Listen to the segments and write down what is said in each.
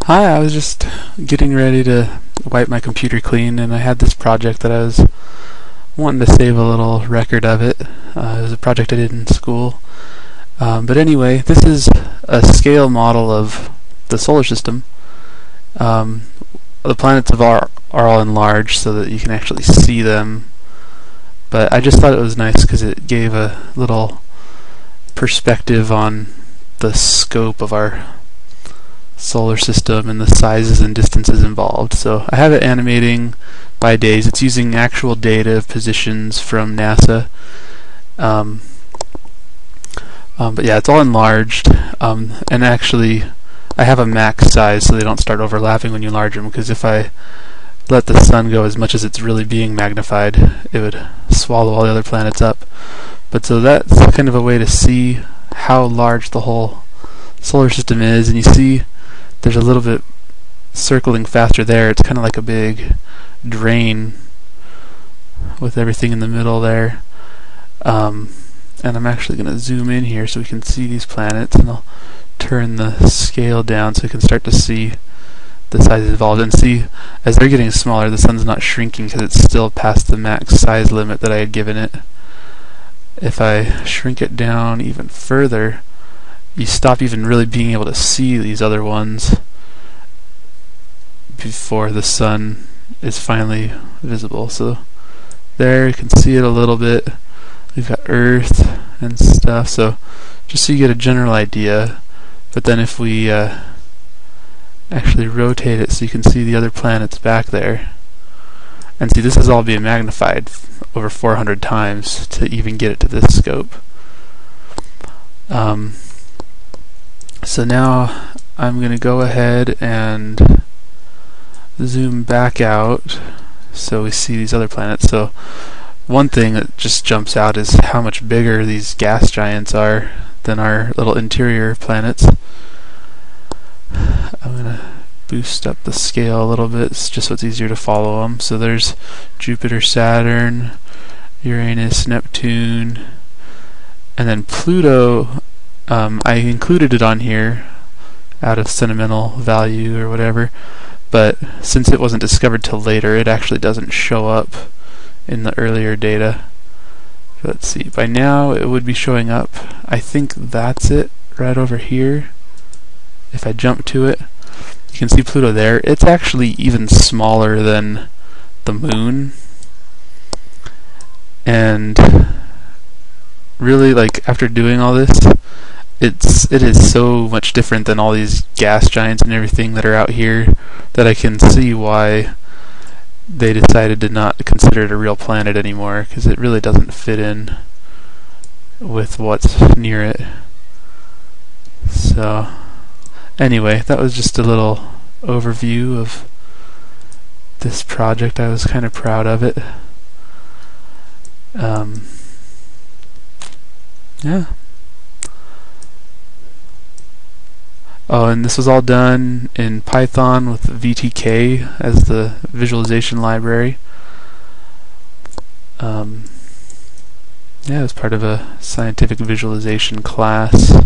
Hi, I was just getting ready to wipe my computer clean, and I had this project that I was wanting to save a little record of it. It was a project I did in school. But anyway, this is a scale model of the solar system. The planets are all enlarged so that you can actually see them. But I just thought it was nice because it gave a little perspective on the scope of our solar system and the sizes and distances involved. So I have it animating by days. It's using actual data of positions from NASA. But yeah, it's all enlarged. And actually, I have a max size so they don't start overlapping when you enlarge them, because if I let the sun go as much as it's really being magnified, it would swallow all the other planets up. But so that's kind of a way to see how large the whole solar system is, and you see there's a little bit circling faster there. It's kind of like a big drain with everything in the middle there. And I'm actually going to zoom in here so we can see these planets, and I'll turn the scale down so we can start to see the sizes involved, and see as they're getting smaller the sun's not shrinking because it's still past the max size limit that I had given it. If I shrink it down even further, you stop even really being able to see these other ones before the sun is finally visible. So there you can see it a little bit. We've got Earth and stuff, so just so you get a general idea. But then if we actually rotate it so you can see the other planets back there, and see, this is all being magnified over 400 times to even get it to this scope. So now I'm going to go ahead and zoom back out so we see these other planets. So one thing that just jumps out is how much bigger these gas giants are than our little interior planets. I'm going to boost up the scale a little bit, just so it's easier to follow them. So there's Jupiter, Saturn, Uranus, Neptune, and then Pluto. I included it on here out of sentimental value or whatever, but since it wasn't discovered till later, it actually doesn't show up in the earlier data. Let's see, by now it would be showing up. I think that's it right over here. If I jump to it, you can see Pluto there. It's actually even smaller than the moon, and really, like, after doing all this, it is so much different than all these gas giants and everything that are out here that I can see why they decided to not consider it a real planet anymore, because it really doesn't fit in with what's near it. So anyway, that was just a little overview of this project. I was kind of proud of it. Yeah. Oh, and this was all done in Python with VTK as the visualization library. Yeah, it was part of a scientific visualization class.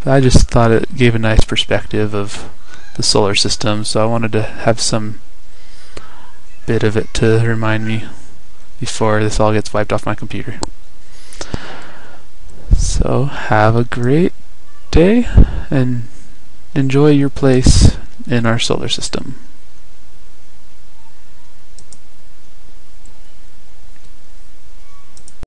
But I just thought it gave a nice perspective of the solar system, so I wanted to have some bit of it to remind me before this all gets wiped off my computer. So have a great day and enjoy your place in our solar system.